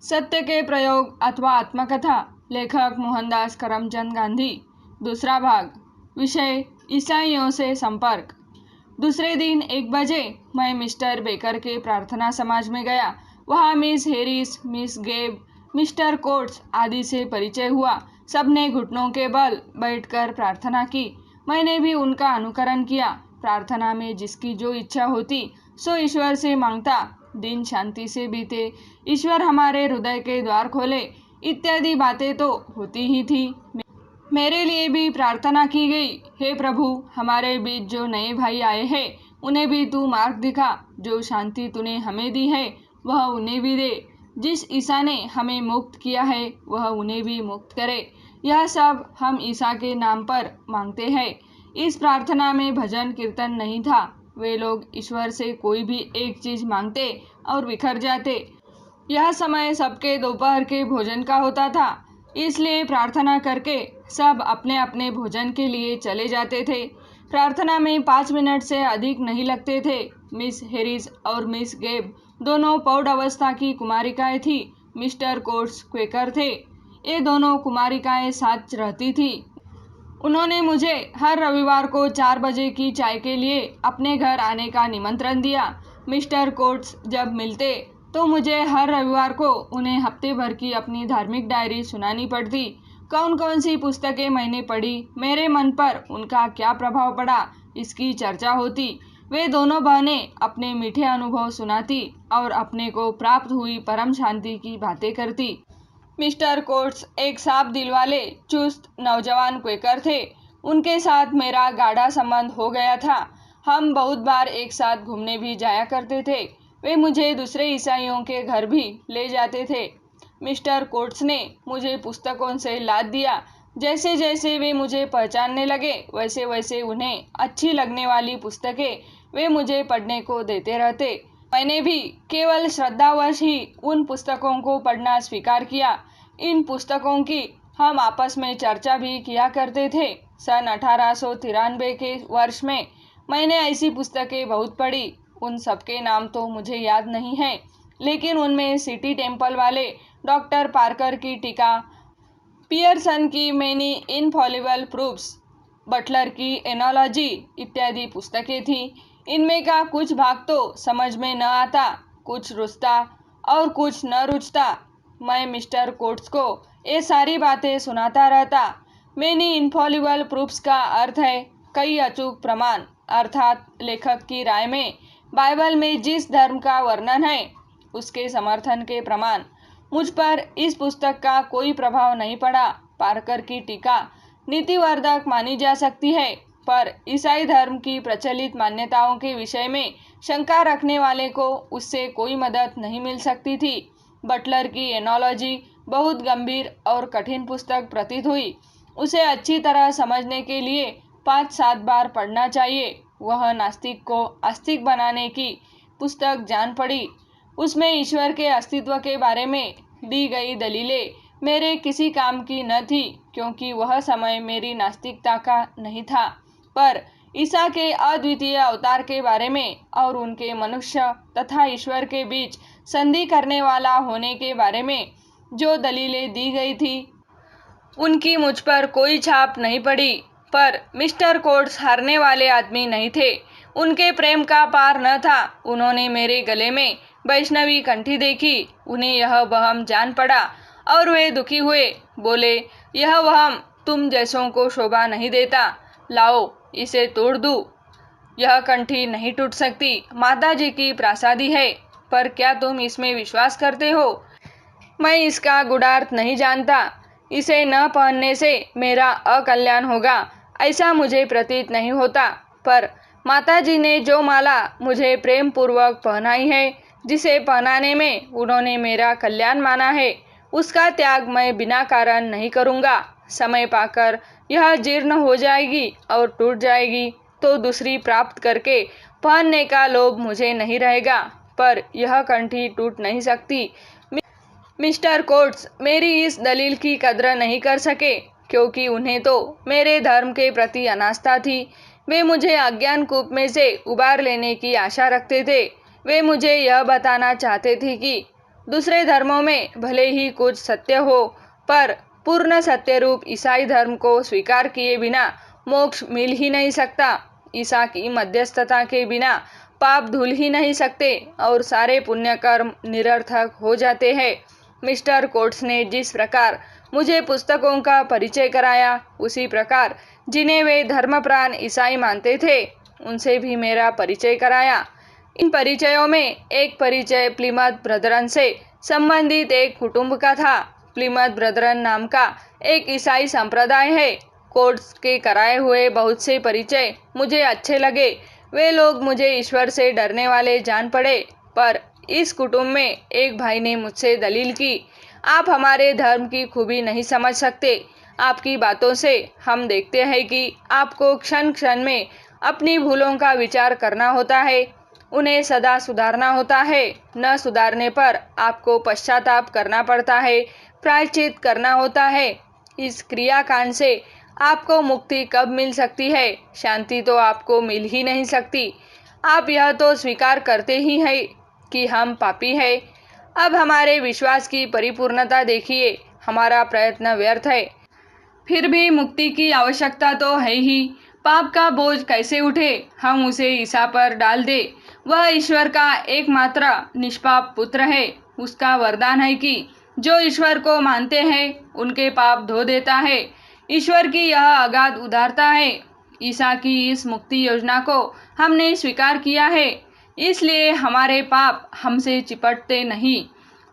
सत्य के प्रयोग अथवा आत्मकथा। लेखक मोहनदास करमचंद गांधी। दूसरा भाग। विषय ईसाइयों से संपर्क। दूसरे दिन 1 बजे मैं मिस्टर बेकर के प्रार्थना समाज में गया। वहाँ Miss Harris, Miss Gabe, Mister Coates आदि से परिचय हुआ। सबने घुटनों के बल बैठकर प्रार्थना की। मैंने भी उनका अनुकरण किया। प्रार्थना में जिसकी जो इच्छा होती सो ईश्वर से मांगता। दिन शांति से बीते, ईश्वर हमारे हृदय के द्वार खोले, इत्यादि बातें तो होती ही थी। मेरे लिए भी प्रार्थना की गई। हे प्रभु, हमारे बीच जो नए भाई आए हैं उन्हें भी तू मार्ग दिखा। जो शांति तूने हमें दी है वह उन्हें भी दे। जिस ईसा ने हमें मुक्त किया है वह उन्हें भी मुक्त करे। यह सब हम ईसा के नाम पर मांगते हैं। इस प्रार्थना में भजन कीर्तन नहीं था। वे लोग ईश्वर से कोई भी एक चीज मांगते और बिखर जाते। यह समय सबके दोपहर के भोजन का होता था, इसलिए प्रार्थना करके सब अपने अपने भोजन के लिए चले जाते थे। प्रार्थना में 5 मिनट से अधिक नहीं लगते थे। मिस हैरिस और मिस गेब दोनों प्रौढ़ अवस्था की कुमारिकाएं थी। मिस्टर कोट्स क्वेकर थे। ये दोनों कुमारिकाएं साथ रहती थी। उन्होंने मुझे हर रविवार को 4 बजे की चाय के लिए अपने घर आने का निमंत्रण दिया। मिस्टर कोट्स जब मिलते तो मुझे हर रविवार को उन्हें हफ्ते भर की अपनी धार्मिक डायरी सुनानी पड़ती। कौन कौन सी पुस्तकें मैंने पढ़ी, मेरे मन पर उनका क्या प्रभाव पड़ा, इसकी चर्चा होती। वे दोनों बहनें अपने मीठे अनुभव सुनाती और अपने को प्राप्त हुई परम शांति की बातें करती। मिस्टर कोट्स एक साफ दिल वाले चुस्त नौजवान क्वेकर थे। उनके साथ मेरा गाढ़ा संबंध हो गया था। हम बहुत बार एक साथ घूमने भी जाया करते थे। वे मुझे दूसरे ईसाइयों के घर भी ले जाते थे। मिस्टर कोट्स ने मुझे पुस्तकों से लाद दिया। जैसे जैसे वे मुझे पहचानने लगे वैसे वैसे उन्हें अच्छी लगने वाली पुस्तकें वे मुझे पढ़ने को देते रहते। मैंने भी केवल श्रद्धावश ही उन पुस्तकों को पढ़ना स्वीकार किया। इन पुस्तकों की हम आपस में चर्चा भी किया करते थे। सन 1893 के वर्ष में मैंने ऐसी पुस्तकें बहुत पढ़ी। उन सबके नाम तो मुझे याद नहीं है, लेकिन उनमें सिटी टेम्पल वाले डॉक्टर पार्कर की टीका, पियर्सन की मैनी इनफॉलिबल प्रूफ्स, बटलर की एनोलॉजी इत्यादि पुस्तकें थीं। इनमें का कुछ भाग तो समझ में न आता, कुछ रुचता और कुछ न रुचता। मैं मिस्टर कोट्स को ये सारी बातें सुनाता रहता। मैनी इनफॉलिबल प्रूफ्स का अर्थ है कई अचूक प्रमाण, अर्थात लेखक की राय में बाइबल में जिस धर्म का वर्णन है उसके समर्थन के प्रमाण। मुझ पर इस पुस्तक का कोई प्रभाव नहीं पड़ा। पार्कर की टीका नीतिवर्धक मानी जा सकती है, पर ईसाई धर्म की प्रचलित मान्यताओं के विषय में शंका रखने वाले को उससे कोई मदद नहीं मिल सकती थी। बटलर की एनोलॉजी बहुत गंभीर और कठिन पुस्तक प्रतीत हुई। उसे अच्छी तरह समझने के लिए 5-7 बार पढ़ना चाहिए। वह नास्तिक को आस्तिक बनाने की पुस्तक जान पड़ी। उसमें ईश्वर के अस्तित्व के बारे में दी गई दलीलें मेरे किसी काम की न थी, क्योंकि वह समय मेरी नास्तिकता का नहीं था। पर ईसा के अद्वितीय अवतार के बारे में और उनके मनुष्य तथा ईश्वर के बीच संधि करने वाला होने के बारे में जो दलीलें दी गई थी उनकी मुझ पर कोई छाप नहीं पड़ी। पर मिस्टर कोट्स हारने वाले आदमी नहीं थे। उनके प्रेम का पार न था। उन्होंने मेरे गले में वैष्णवी कंठी देखी। उन्हें यह वहम जान पड़ा और वे दुखी हुए। बोले, यह वहम तुम जैसों को शोभा नहीं देता। लाओ इसे तोड़ दूं। यह कंठी नहीं टूट सकती। माता जी की प्रासादी है। पर क्या तुम इसमें विश्वास करते हो? मैं इसका गूढ़ार्थ नहीं जानता। इसे न पहनने से मेरा अकल्याण होगा ऐसा मुझे प्रतीत नहीं होता। पर माताजी ने जो माला मुझे प्रेम पूर्वक पहनाई है, जिसे पहनाने में उन्होंने मेरा कल्याण माना है, उसका त्याग मैं बिना कारण नहीं करूँगा। समय पाकर यह जीर्ण हो जाएगी और टूट जाएगी तो दूसरी प्राप्त करके पहनने का लोभ मुझे नहीं रहेगा। पर यह कंठी टूट नहीं सकती। मिस्टर कोट्स मेरी इस दलील की कद्र नहीं कर सके, क्योंकि उन्हें तो मेरे धर्म के प्रति अनास्था थी। वे मुझे अज्ञान कूप में से उबार लेने की आशा रखते थे। वे मुझे यह बताना चाहते थे कि दूसरे धर्मों में भले ही कुछ सत्य हो, पर पूर्ण सत्य रूप ईसाई धर्म को स्वीकार किए बिना मोक्ष मिल ही नहीं सकता। ईसा की मध्यस्थता के बिना पाप धुल ही नहीं सकते और सारे पुण्य कर्म निरर्थक हो जाते हैं। मिस्टर कोट्स ने जिस प्रकार मुझे पुस्तकों का परिचय कराया, उसी प्रकार जिन्हें वे धर्मप्राण ईसाई मानते थे, उनसे भी मेरा परिचय कराया। इन परिचयों में एक परिचय प्लिमथ ब्रदरन से संबंधित एक कुटुंब का था। प्लिमथ ब्रदरन नाम का एक ईसाई संप्रदाय है। कोट्स के कराए हुए बहुत से परिचय मुझे अच्छे लगे। वे लोग मुझे ईश्वर से डरने वाले जान पड़े, पर इस कुटुंब में एक भाई ने मुझसे दलील की, आप हमारे धर्म की खूबी नहीं समझ सकते। आपकी बातों से हम देखते हैं कि आपको क्षण क्षण में अपनी भूलों का विचार करना होता है, उन्हें सदा सुधारना होता है। न सुधारने पर आपको पश्चाताप करना पड़ता है, प्रायश्चित करना है। इस क्रियाकांड से आपको मुक्ति कब मिल सकती है? शांति तो आपको मिल ही नहीं सकती। आप यह तो स्वीकार करते ही हैं कि हम पापी हैं। अब हमारे विश्वास की परिपूर्णता देखिए। हमारा प्रयत्न व्यर्थ है, फिर भी मुक्ति की आवश्यकता तो है ही। पाप का बोझ कैसे उठे? हम उसे ईसा पर डाल दे। वह ईश्वर का एकमात्र निष्पाप पुत्र है। उसका वरदान है कि जो ईश्वर को मानते हैं उनके पाप धो देता है। ईश्वर की यह अगाध उदारता है। ईसा की इस मुक्ति योजना को हमने स्वीकार किया है, इसलिए हमारे पाप हमसे चिपटते नहीं।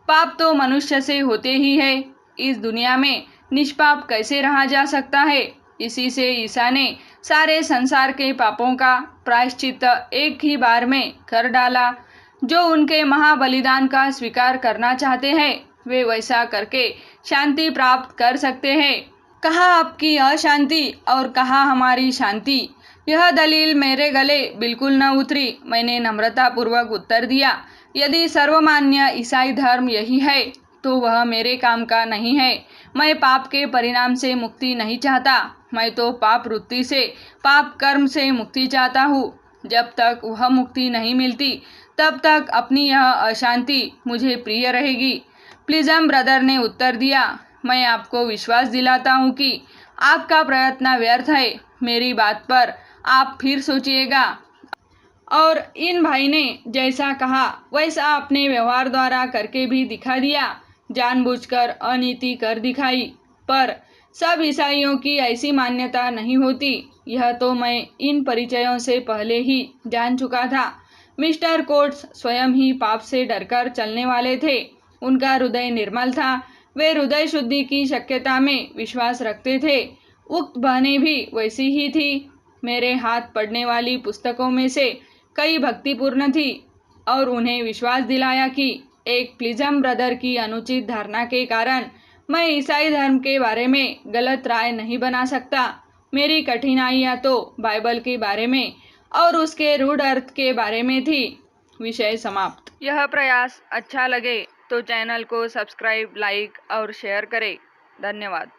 पाप तो मनुष्य से होते ही है। इस दुनिया में निष्पाप कैसे रहा जा सकता है? इसी से ईसा ने सारे संसार के पापों का प्रायश्चित एक ही बार में कर डाला। जो उनके महाबलिदान का स्वीकार करना चाहते हैं, वे वैसा करके शांति प्राप्त कर सकते हैं। कहाँ आपकी अशांति और कहाँ हमारी शांति? यह दलील मेरे गले बिल्कुल न उतरी। मैंने नम्रतापूर्वक उत्तर दिया, यदि सर्वमान्य ईसाई धर्म यही है तो वह मेरे काम का नहीं है। मैं पाप के परिणाम से मुक्ति नहीं चाहता। मैं तो पाप वृत्ति से, पाप कर्म से मुक्ति चाहता हूँ। जब तक वह मुक्ति नहीं मिलती, तब तक अपनी यह अशांति मुझे प्रिय रहेगी। प्लिमथ ब्रदर ने उत्तर दिया, मैं आपको विश्वास दिलाता हूँ कि आपका प्रयत्न व्यर्थ है। मेरी बात पर आप फिर सोचिएगा। और इन भाई ने जैसा कहा वैसा अपने व्यवहार द्वारा करके भी दिखा दिया। जानबूझकर अनीति कर दिखाई। पर सब ईसाइयों की ऐसी मान्यता नहीं होती। यह तो मैं इन परिचयों से पहले ही जान चुका था। मिस्टर कोट्स स्वयं ही पाप से डरकर चलने वाले थे। उनका हृदय निर्मल था। वे हृदय शुद्धि की शक्यता में विश्वास रखते थे। उक्त बहनें भी वैसी ही थी। मेरे हाथ पड़ने वाली पुस्तकों में से कई भक्तिपूर्ण थी और उन्हें विश्वास दिलाया कि एक प्लिमथ ब्रदर की अनुचित धारणा के कारण मैं ईसाई धर्म के बारे में गलत राय नहीं बना सकता। मेरी कठिनाइयाँ तो बाइबल के बारे में और उसके रूढ़ अर्थ के बारे में थी। विषय समाप्त। यह प्रयास अच्छा लगे तो चैनल को सब्सक्राइब, लाइक और शेयर करें। धन्यवाद।